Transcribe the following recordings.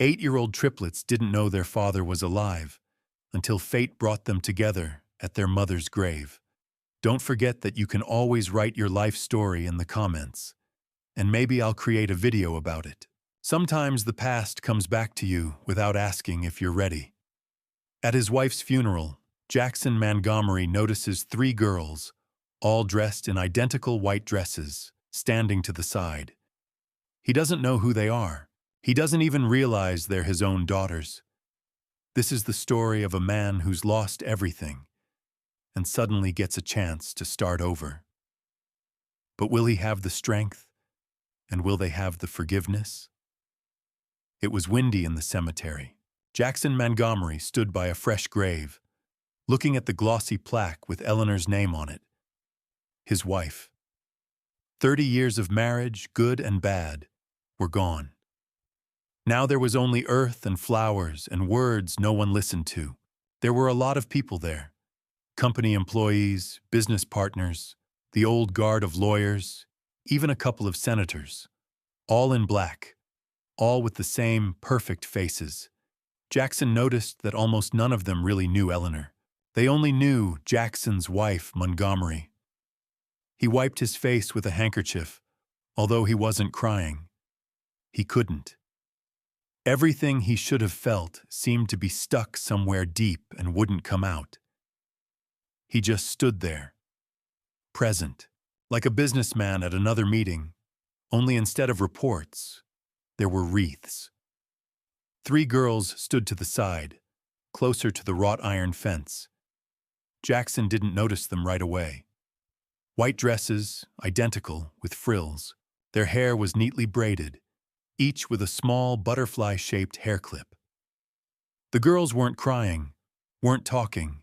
8-year-old triplets didn't know their father was alive until fate brought them together at their mother's grave. Don't forget that you can always write your life story in the comments, and maybe I'll create a video about it. Sometimes the past comes back to you without asking if you're ready. At his wife's funeral, Jackson Mandgomery notices 3 girls, all dressed in identical white dresses, standing to the side. He doesn't know who they are. He doesn't even realize they're his own daughters. This is the story of a man who's lost everything and suddenly gets a chance to start over. But will he have the strength? And will they have the forgiveness? It was windy in the cemetery. Jackson Mandgomery stood by a fresh grave, looking at the glossy plaque with Eleanor's name on it. His wife. 30 years of marriage, good and bad, were gone. Now there was only earth and flowers and words no one listened to. There were a lot of people there. Company employees, business partners, the old guard of lawyers, even a couple of senators. All in black, all with the same perfect faces. Jackson noticed that almost none of them really knew Eleanor. They only knew Jackson's wife, Montgomery. He wiped his face with a handkerchief, although he wasn't crying. He couldn't. Everything he should have felt seemed to be stuck somewhere deep and wouldn't come out. He just stood there, present, like a businessman at another meeting, only instead of reports, there were wreaths. 3 girls stood to the side, closer to the wrought iron fence. Jackson didn't notice them right away. White dresses, identical, with frills. Their hair was neatly braided, each with a small butterfly-shaped hair clip. The girls weren't crying, weren't talking.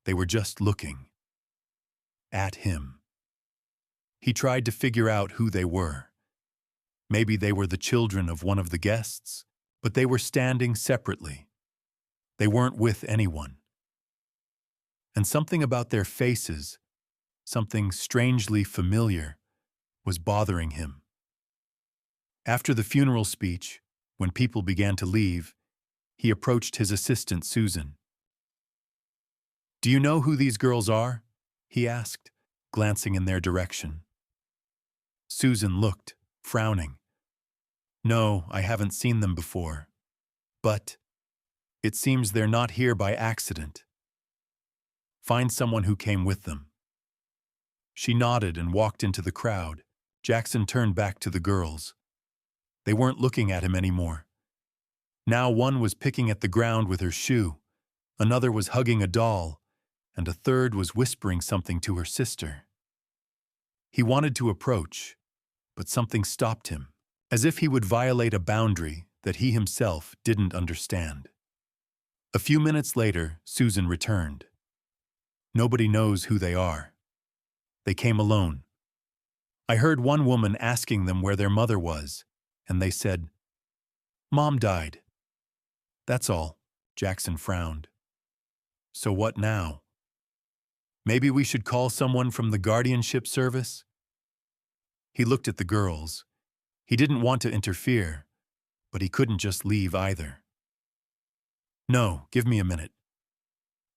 They were just looking. At him. He tried to figure out who they were. Maybe they were the children of one of the guests, but they were standing separately. They weren't with anyone. And something about their faces, something strangely familiar, was bothering him. After the funeral speech, when people began to leave, he approached his assistant, Susan. "Do you know who these girls are?" he asked, glancing in their direction. Susan looked, frowning. "No, I haven't seen them before. But it seems they're not here by accident. Find someone who came with them." She nodded and walked into the crowd. Jackson turned back to the girls. They weren't looking at him anymore. Now one was picking at the ground with her shoe, another was hugging a doll, and a third was whispering something to her sister. He wanted to approach, but something stopped him, as if he would violate a boundary that he himself didn't understand. A few minutes later, Susan returned. "Nobody knows who they are. They came alone. I heard one woman asking them where their mother was, and they said, 'Mom died.' That's all." Jackson frowned. "So what now? Maybe we should call someone from the guardianship service?" He looked at the girls. He didn't want to interfere, but he couldn't just leave either. "No, give me a minute."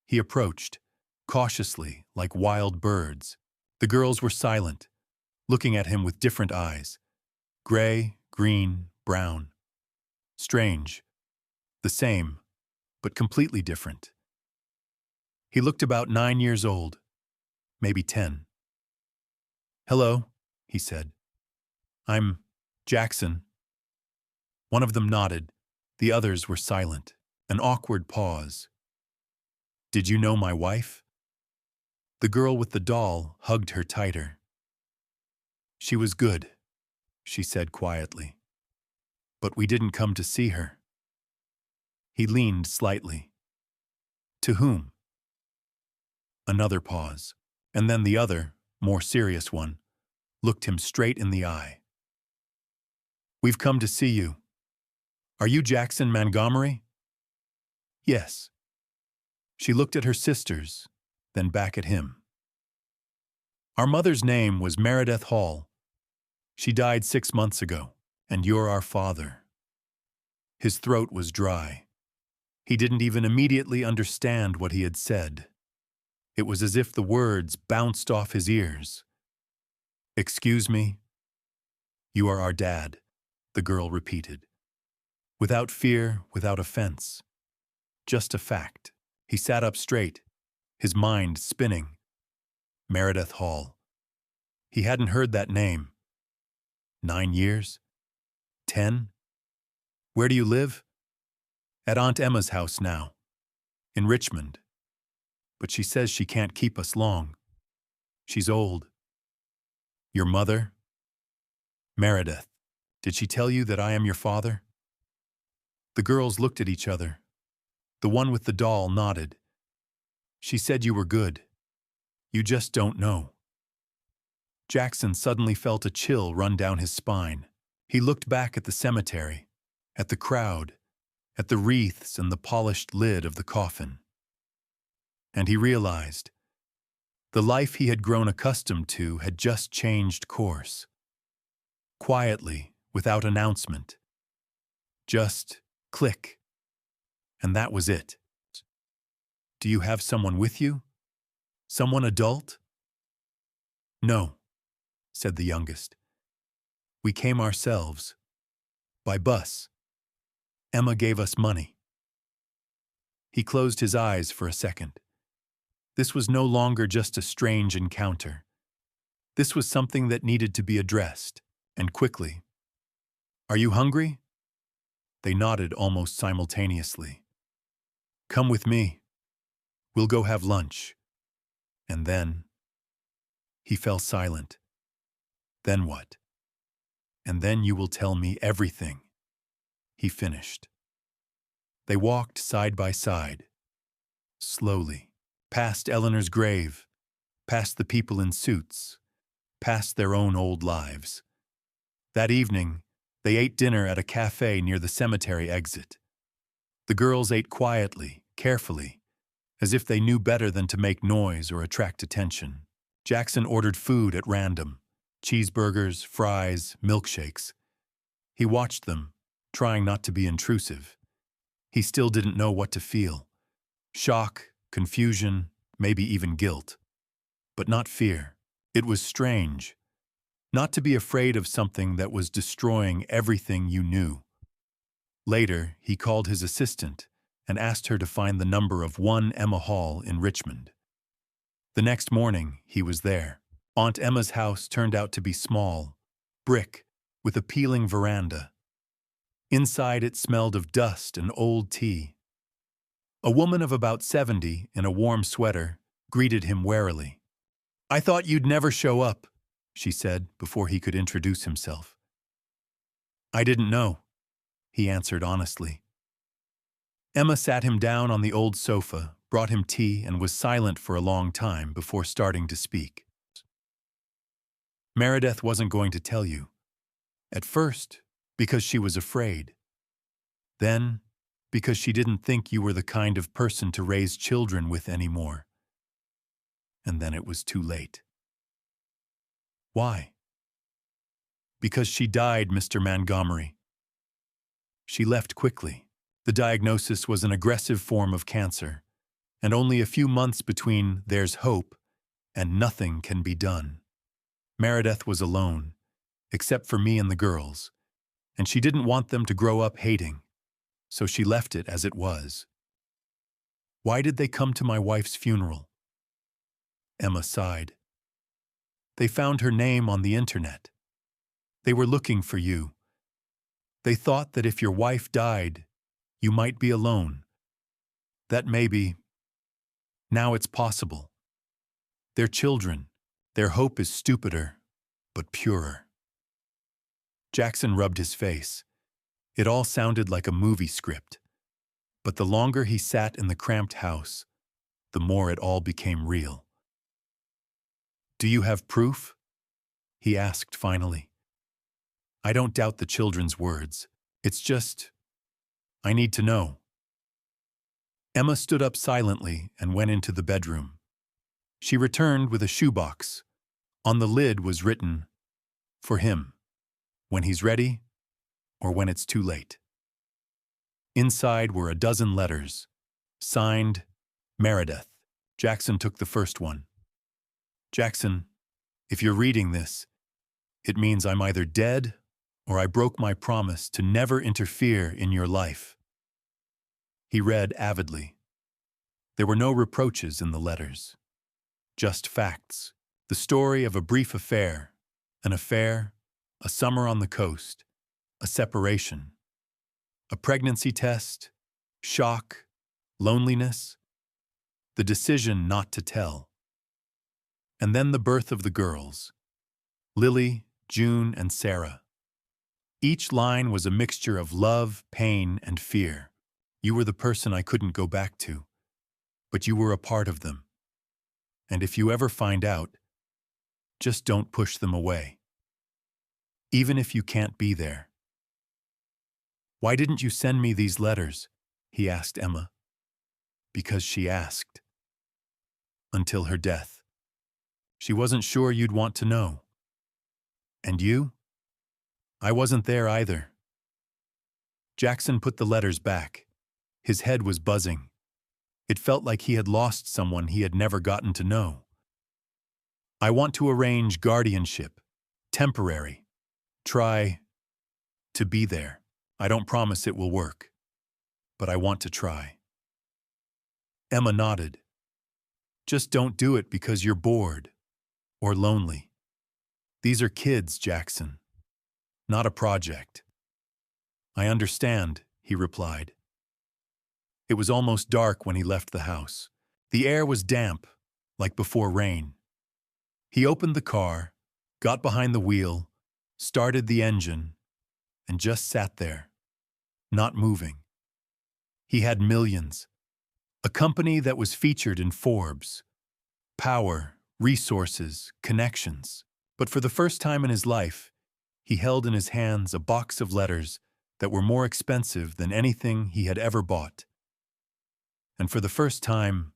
He approached, cautiously, like wild birds. The girls were silent, looking at him with different eyes. Gray, green, brown. Strange. The same, but completely different. He looked about 9 years old, maybe 10. "Hello," he said. "I'm Jackson." One of them nodded. The others were silent. An awkward pause. "Did you know my wife?" The girl with the doll hugged her tighter. "She was good," she said quietly. "But we didn't come to see her." He leaned slightly. "To whom?" Another pause, and then the other, more serious one, looked him straight in the eye. "We've come to see you. Are you Jackson Mandgomery?" "Yes." She looked at her sisters, then back at him. "Our mother's name was Meredith Hall. She died 6 months ago, and you're our father." His throat was dry. He didn't even immediately understand what he had said. It was as if the words bounced off his ears. "Excuse me?" "You are our dad," the girl repeated. Without fear, without offense. Just a fact. He sat up straight, his mind spinning. Meredith Hall. He hadn't heard that name. 9 years? 10? Where do you live? At Aunt Emma's house now. In Richmond. But she says she can't keep us long. She's old. Your mother? Meredith. Did she tell you that I am your father? The girls looked at each other. The one with the doll nodded. She said you were good. You just don't know. Jackson suddenly felt a chill run down his spine. He looked back at the cemetery, at the crowd, at the wreaths and the polished lid of the coffin. And he realized the life he had grown accustomed to had just changed course. Quietly, without announcement. Just click. And that was it. Do you have someone with you? Someone adult? No, said the youngest. We came ourselves. By bus. Emma gave us money. He closed his eyes for a second. This was no longer just a strange encounter. This was something that needed to be addressed, and quickly. Are you hungry? They nodded almost simultaneously. Come with me. We'll go have lunch. And then... He fell silent. Then what? And then you will tell me everything. He finished. They walked side by side, slowly, past Eleanor's grave, past the people in suits, past their own old lives. That evening, they ate dinner at a cafe near the cemetery exit. The girls ate quietly, carefully, as if they knew better than to make noise or attract attention. Jackson ordered food at random, cheeseburgers, fries, milkshakes. He watched them, trying not to be intrusive. He still didn't know what to feel. Shock, confusion, maybe even guilt. But not fear. It was strange. Not to be afraid of something that was destroying everything you knew. Later, he called his assistant and asked her to find the number of 1 Emma Hall in Richmond. The next morning, he was there. Aunt Emma's house turned out to be small, brick, with a peeling veranda. Inside it smelled of dust and old tea. A woman of about 70, in a warm sweater, greeted him warily. "I thought you'd never show up," she said before he could introduce himself. "I didn't know," he answered honestly. Emma sat him down on the old sofa, brought him tea, and was silent for a long time before starting to speak. Meredith wasn't going to tell you. At first, because she was afraid. Then, because she didn't think you were the kind of person to raise children with anymore. And then it was too late. Why? Because she died, Mr. Mandgomery. She left quickly. The diagnosis was an aggressive form of cancer, and only a few months between there's hope and nothing can be done. Meredith was alone, except for me and the girls, and she didn't want them to grow up hating, so she left it as it was. Why did they come to my wife's funeral? Emma sighed. They found her name on the internet. They were looking for you. They thought that if your wife died, you might be alone. That maybe, now it's possible. Their children, their hope is stupider, but purer. Jackson rubbed his face. It all sounded like a movie script. But the longer he sat in the cramped house, the more it all became real. Do you have proof? He asked finally. I don't doubt the children's words. It's just, I need to know. Emma stood up silently and went into the bedroom. She returned with a shoebox. On the lid was written, for him, when he's ready or when it's too late. Inside were a dozen letters, signed Meredith. Jackson took the first one. Jackson, if you're reading this, it means I'm either dead or I broke my promise to never interfere in your life. He read avidly. There were no reproaches in the letters, just facts. The story of a brief affair, an affair, a summer on the coast, a separation, a pregnancy test, shock, loneliness, the decision not to tell. And then the birth of the girls, Lily, June, and Sarah. Each line was a mixture of love, pain, and fear. You were the person I couldn't go back to, but you were a part of them. And if you ever find out, just don't push them away. Even if you can't be there. Why didn't you send me these letters? He asked Emma. Because she asked. Until her death. She wasn't sure you'd want to know. And you? I wasn't there either. Jackson put the letters back. His head was buzzing. It felt like he had lost someone he had never gotten to know. I want to arrange guardianship. Temporary. Try to be there. I don't promise it will work, but I want to try. Emma nodded. Just don't do it because you're bored or lonely. These are kids, Jackson, not a project. I understand, he replied. It was almost dark when he left the house. The air was damp, like before rain. He opened the car, got behind the wheel, started the engine, and just sat there, not moving. He had millions, a company that was featured in Forbes, power, resources, connections. But for the first time in his life, he held in his hands a box of letters that were more expensive than anything he had ever bought. And for the first time,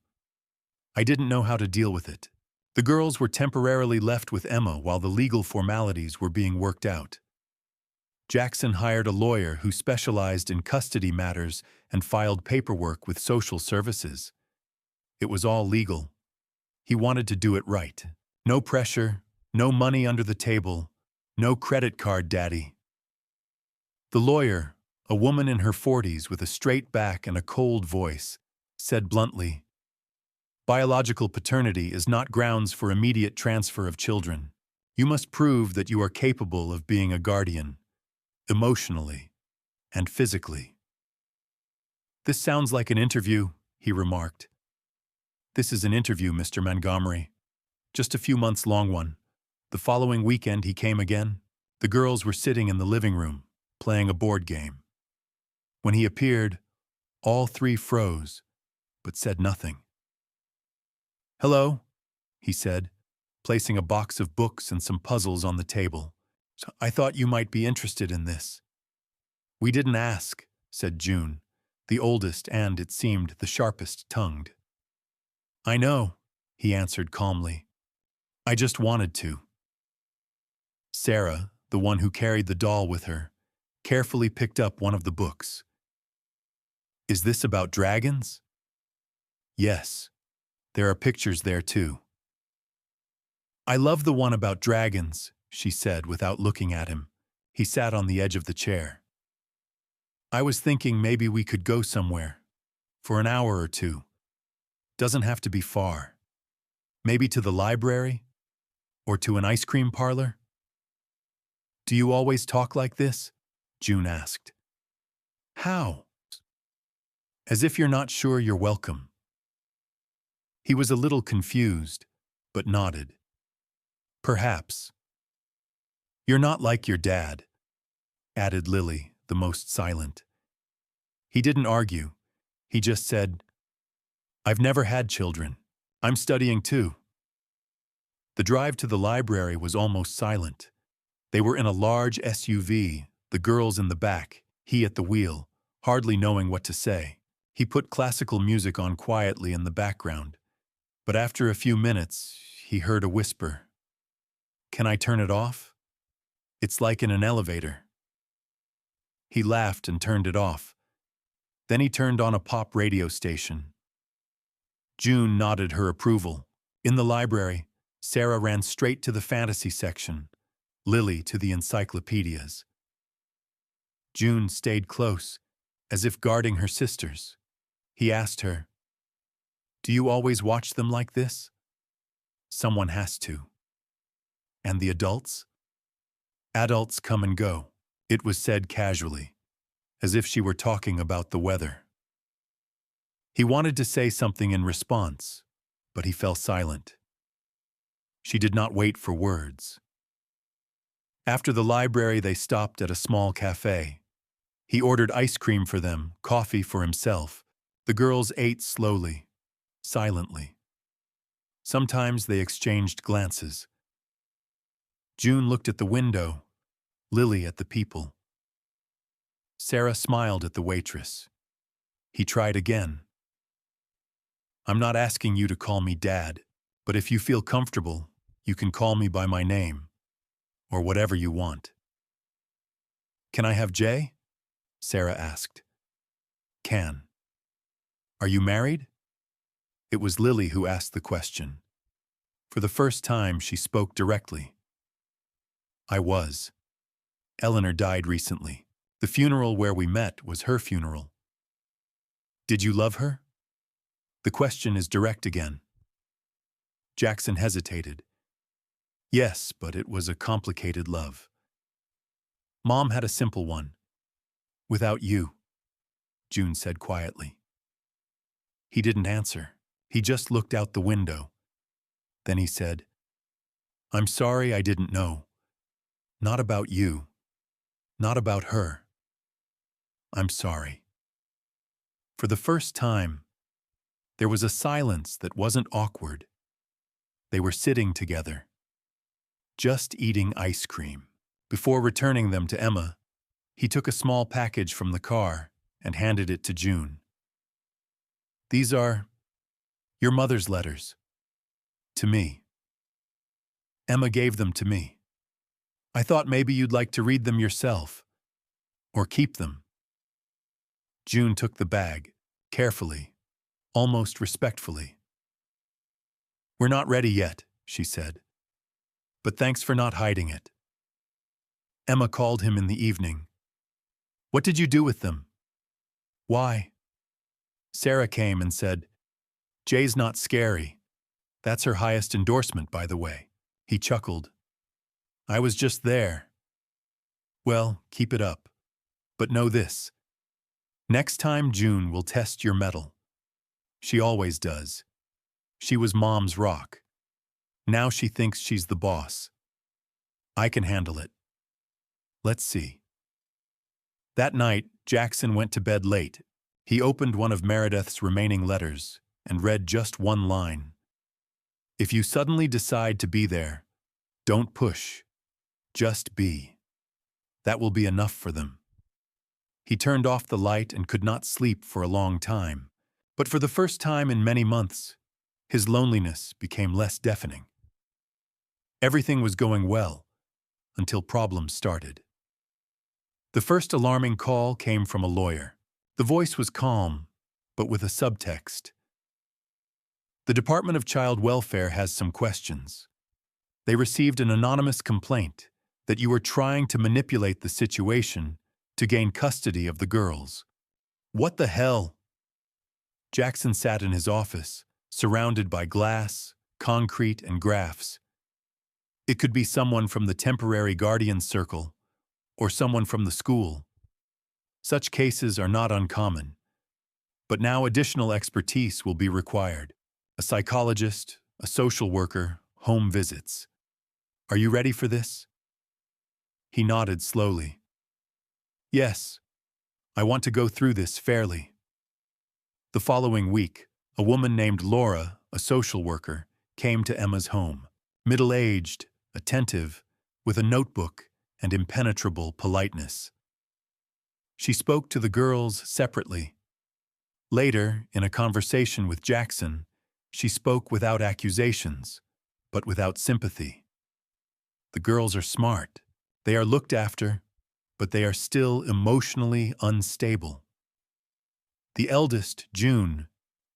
I didn't know how to deal with it. The girls were temporarily left with Emma while the legal formalities were being worked out. Jackson hired a lawyer who specialized in custody matters and filed paperwork with social services. It was all legal. He wanted to do it right. No pressure, no money under the table, no credit card daddy. The lawyer, a woman in her 40s with a straight back and a cold voice, said bluntly, "Biological paternity is not grounds for immediate transfer of children. You must prove that you are capable of being a guardian, emotionally and physically." "This sounds like an interview," he remarked. "This is an interview, Mr. Mandgomery. Just a few months long one." The following weekend he came again. The girls were sitting in the living room, playing a board game. When he appeared, all three froze, but said nothing. "Hello," he said, placing a box of books and some puzzles on the table. "I thought you might be interested in this." "We didn't ask," said June, the oldest and, it seemed, the sharpest-tongued. "I know," he answered calmly. "I just wanted to." Sarah, the one who carried the doll with her, carefully picked up one of the books. "Is this about dragons?" "Yes. There are pictures there, too." "I love the one about dragons," she said without looking at him. He sat on the edge of the chair. "I was thinking maybe we could go somewhere. For an hour or two. Doesn't have to be far. Maybe to the library? Or to an ice cream parlor?" "Do you always talk like this?" June asked. "How?" "As if you're not sure you're welcome." He was a little confused, but nodded. "Perhaps." "You're not like your dad," added Lily, the most silent. He didn't argue. He just said, "I've never had children. I'm studying too." The drive to the library was almost silent. They were in a large SUV, the girls in the back, he at the wheel, hardly knowing what to say. He put classical music on quietly in the background. But after a few minutes, he heard a whisper. "Can I turn it off? It's like in an elevator." He laughed and turned it off. Then he turned on a pop radio station. June nodded her approval. In the library, Sarah ran straight to the fantasy section, Lily to the encyclopedias. June stayed close, as if guarding her sisters. He asked her, "Do you always watch them like this?" "Someone has to." "And the adults?" "Adults come and go," it was said casually, as if she were talking about the weather. He wanted to say something in response, but he fell silent. She did not wait for words. After the library, they stopped at a small cafe. He ordered ice cream for them, coffee for himself. The girls ate slowly, silently. Sometimes they exchanged glances. June looked at the window, Lily at the people. Sarah smiled at the waitress. He tried again. "I'm not asking you to call me Dad, but if you feel comfortable, you can call me by my name, or whatever you want." "Can I have Jay?" Sarah asked. "Can." "Are you married?" It was Lily who asked the question. For the first time, she spoke directly. "I was. Eleanor died recently. The funeral where we met was her funeral." "Did you love her?" The question is direct again. Jackson hesitated. "Yes, but it was a complicated love. Mom had a simple one. Without you," June said quietly. He didn't answer. He just looked out the window. Then he said, "I'm sorry I didn't know. Not about you. Not about her. I'm sorry." For the first time, there was a silence that wasn't awkward. They were sitting together, just eating ice cream. Before returning them to Emma, he took a small package from the car and handed it to June. "These are your mother's letters. To me." Emma gave them to me. "I thought maybe you'd like to read them yourself. Or keep them." June took the bag, carefully, almost respectfully. "We're not ready yet," she said. "But thanks for not hiding it." Emma called him in the evening. "What did you do with them?" "Why?" Sarah came and said, "Jay's not scary. That's her highest endorsement, by the way." He chuckled. "I was just there." "Well, keep it up. But know this. Next time June will test your mettle. She always does. She was Mom's rock. Now she thinks she's the boss. I can handle it. Let's see." That night, Jackson went to bed late. He opened one of Meredith's remaining letters and read just one line. "If you suddenly decide to be there, don't push. Just be. That will be enough for them." He turned off the light and could not sleep for a long time. But for the first time in many months, his loneliness became less deafening. Everything was going well until problems started. The first alarming call came from a lawyer. The voice was calm, but with a subtext. "The Department of Child Welfare has some questions. They received an anonymous complaint that you were trying to manipulate the situation to gain custody of the girls." "What the hell?" Jackson sat in his office, surrounded by glass, concrete, and graphs. It could be someone from the temporary guardian circle or someone from the school. Such cases are not uncommon. But now additional expertise will be required. A psychologist, a social worker, home visits. Are you ready for this? He nodded slowly. Yes, I want to go through this fairly. The following week, a woman named Laura, a social worker, came to Emma's home. Middle-aged, attentive, with a notebook and impenetrable politeness. She spoke to the girls separately. Later, in a conversation with Jackson, she spoke without accusations, but without sympathy. The girls are smart. They are looked after, but they are still emotionally unstable. The eldest, June,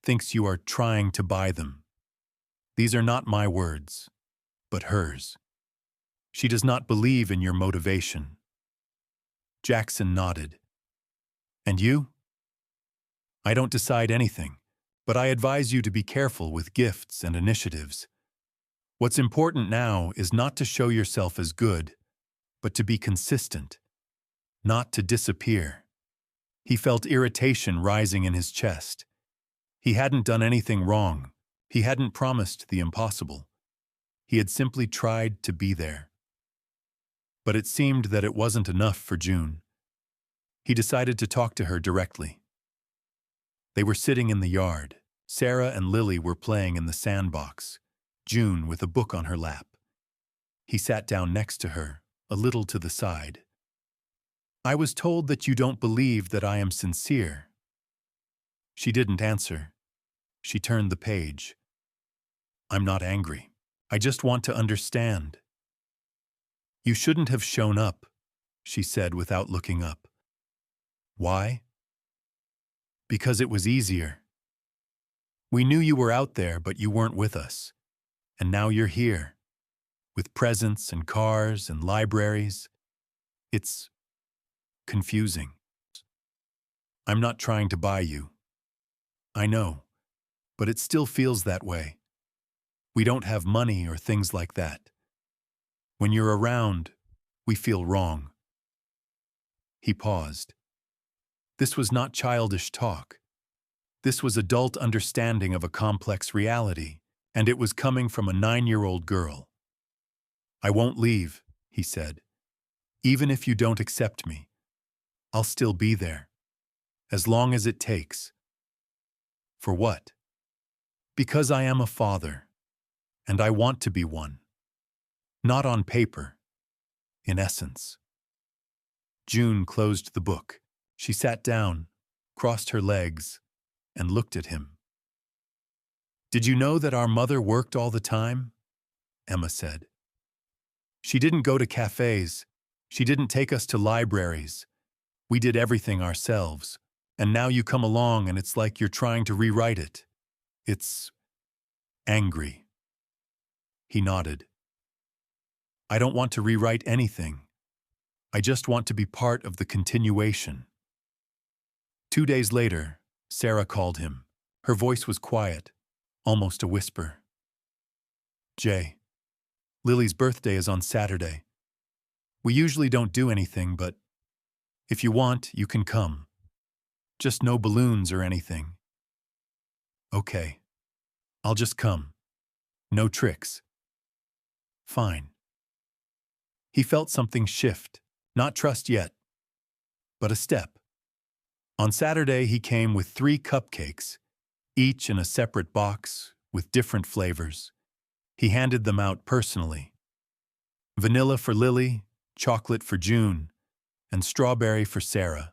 thinks you are trying to buy them. These are not my words, but hers. She does not believe in your motivation. Jackson nodded. And you? I don't decide anything, but I advise you to be careful with gifts and initiatives. What's important now is not to show yourself as good, but to be consistent, not to disappear. He felt irritation rising in his chest. He hadn't done anything wrong. He hadn't promised the impossible. He had simply tried to be there. But it seemed that it wasn't enough for June. He decided to talk to her directly. They were sitting in the yard. Sarah and Lily were playing in the sandbox, June with a book on her lap. He sat down next to her, a little to the side. I was told that you don't believe that I am sincere. She didn't answer. She turned the page. I'm not angry. I just want to understand. You shouldn't have shown up, she said without looking up. Why? Because it was easier. We knew you were out there, but you weren't with us. And now you're here, with presents and cars and libraries. It's confusing. I'm not trying to buy you. I know, but it still feels that way. We don't have money or things like that. When you're around, we feel wrong. He paused. This was not childish talk. This was adult understanding of a complex reality, and it was coming from a 9-year-old girl. I won't leave, he said. Even if you don't accept me, I'll still be there. As long as it takes. For what? Because I am a father, and I want to be one. Not on paper, in essence. June closed the book. She sat down, crossed her legs, and looked at him. Did you know that our mother worked all the time? Emma said. She didn't go to cafes. She didn't take us to libraries. We did everything ourselves. And now you come along and it's like you're trying to rewrite it. It's angry. He nodded. I don't want to rewrite anything. I just want to be part of the continuation. 2 days later, Sarah called him. Her voice was quiet, almost a whisper. Jay, Lily's birthday is on Saturday. We usually don't do anything, but if you want, you can come. Just no balloons or anything. Okay. I'll just come. No tricks. Fine. He felt something shift, not trust yet, but a step. On Saturday, he came with 3 cupcakes, each in a separate box with different flavors. He handed them out personally. Vanilla for Lily, chocolate for June, and strawberry for Sarah.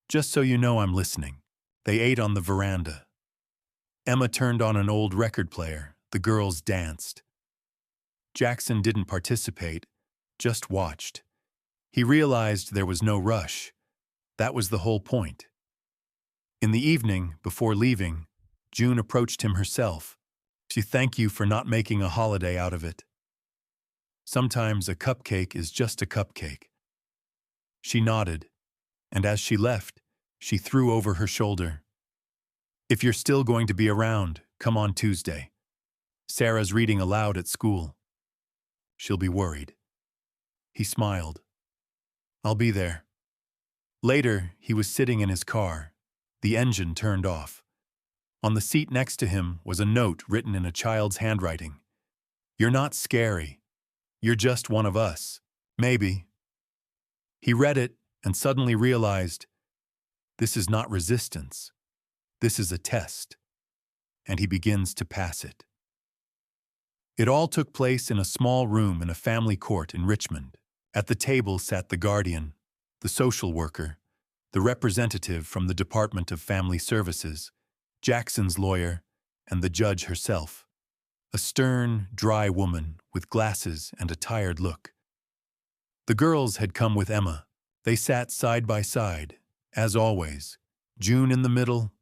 Just so you know I'm listening. They ate on the veranda. Emma turned on an old record player. The girls danced. Jackson didn't participate, just watched. He realized there was no rush. That was the whole point. In the evening, before leaving, June approached him herself. She thanked you for not making a holiday out of it. Sometimes a cupcake is just a cupcake. She nodded, and as she left, she threw over her shoulder. If you're still going to be around, come on Tuesday. Sarah's reading aloud at school. She'll be worried. He smiled. I'll be there. Later, he was sitting in his car. The engine turned off. On the seat next to him was a note written in a child's handwriting. You're not scary. You're just one of us. Maybe. He read it and suddenly realized, this is not resistance. This is a test. And he begins to pass it. It all took place in a small room in a family court in Richmond. At the table sat the guardian, the social worker, the representative from the Department of Family Services, Jackson's lawyer, and the judge herself. A stern, dry woman with glasses and a tired look. The girls had come with Emma. They sat side by side, as always, June in the middle,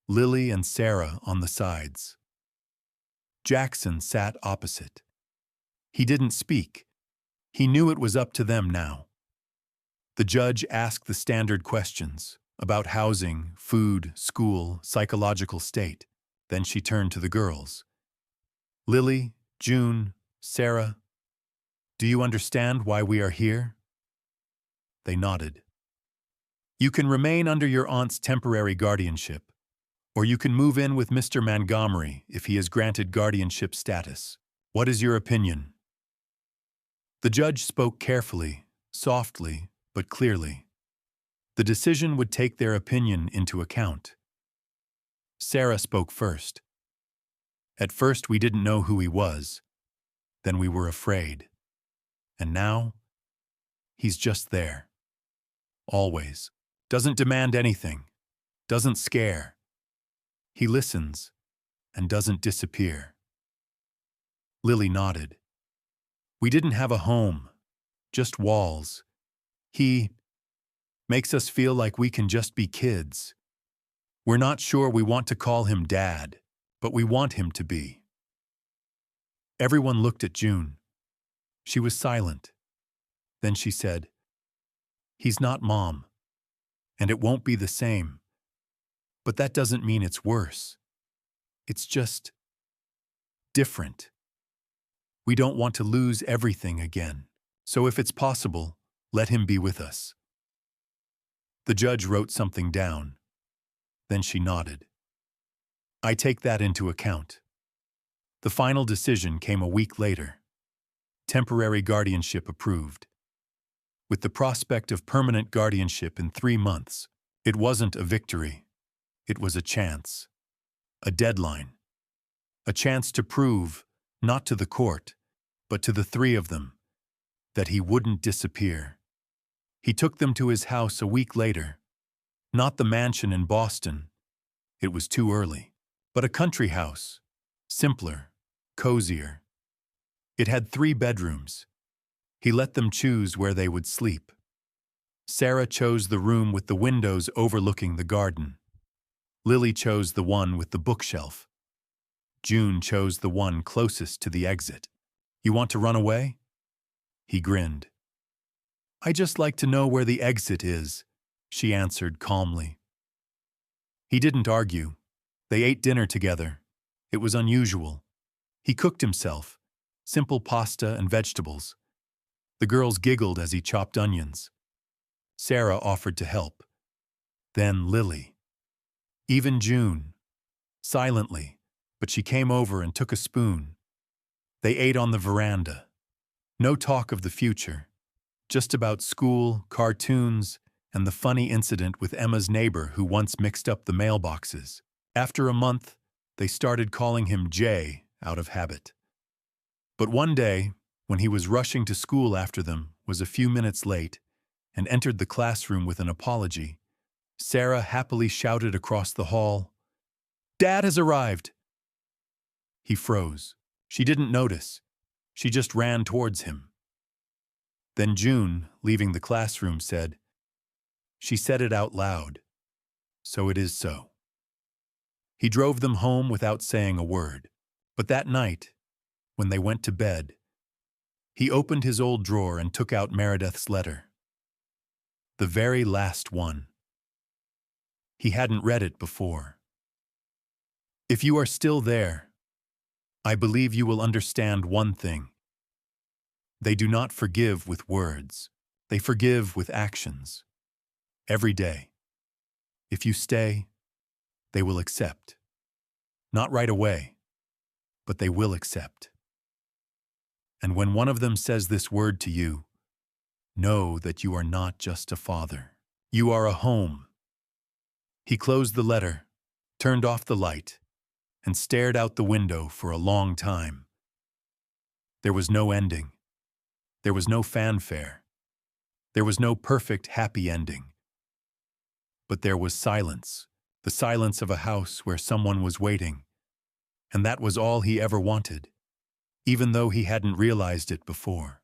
Lily and Sarah on the sides. Jackson sat opposite. He didn't speak. He knew it was up to them now. The judge asked the standard questions about housing, food, school, psychological state. Then she turned to the girls. Lily, June, Sarah, do you understand why we are here? They nodded. You can remain under your aunt's temporary guardianship, or you can move in with Mr. Mandgomery if he is granted guardianship status. What is your opinion? The judge spoke carefully, softly, but clearly. The decision would take their opinion into account. Sarah spoke first. At first we didn't know who he was. Then we were afraid. And now, he's just there. Always. Doesn't demand anything. Doesn't scare. He listens and doesn't disappear. Lily nodded. We didn't have a home, just walls. He makes us feel like we can just be kids. We're not sure we want to call him Dad, but we want him to be. Everyone looked at June. She was silent. Then she said, He's not Mom, and it won't be the same. But that doesn't mean it's worse. It's just different. We don't want to lose everything again, so if it's possible, let him be with us. The judge wrote something down. Then she nodded. I take that into account. The final decision came a week later. Temporary guardianship approved. With the prospect of permanent guardianship in 3 months, it wasn't a victory. It was a chance. A deadline. A chance to prove, not to the court, but to the 3 of them, that he wouldn't disappear. He took them to his house a week later. Not the mansion in Boston. It was too early. But a country house. Simpler, cozier. It had 3 bedrooms. He let them choose where they would sleep. Sarah chose the room with the windows overlooking the garden. Lily chose the one with the bookshelf. June chose the one closest to the exit. You want to run away? He grinned. I just like to know where the exit is, she answered calmly. He didn't argue. They ate dinner together. It was unusual. He cooked himself, simple pasta and vegetables. The girls giggled as he chopped onions. Sarah offered to help. Then Lily. Even June. Silently, but she came over and took a spoon. They ate on the veranda. No talk of the future. Just about school, cartoons, and the funny incident with Emma's neighbor who once mixed up the mailboxes. After a month, they started calling him Jay out of habit. But one day, when he was rushing to school after them, was a few minutes late, and entered the classroom with an apology, Sarah happily shouted across the hall, Dad has arrived! He froze. She didn't notice. She just ran towards him. Then June, leaving the classroom, said, She said it out loud. So it is so. He drove them home without saying a word. But that night, when they went to bed, he opened his old drawer and took out Meredith's letter. The very last one. He hadn't read it before. If you are still there, I believe you will understand one thing. They do not forgive with words. They forgive with actions. Every day. If you stay, they will accept. Not right away, but they will accept. And when one of them says this word to you, know that you are not just a father. You are a home. He closed the letter, turned off the light, and stared out the window for a long time. There was no ending. There was no fanfare. There was no perfect happy ending. But there was silence, the silence of a house where someone was waiting. And that was all he ever wanted, even though he hadn't realized it before.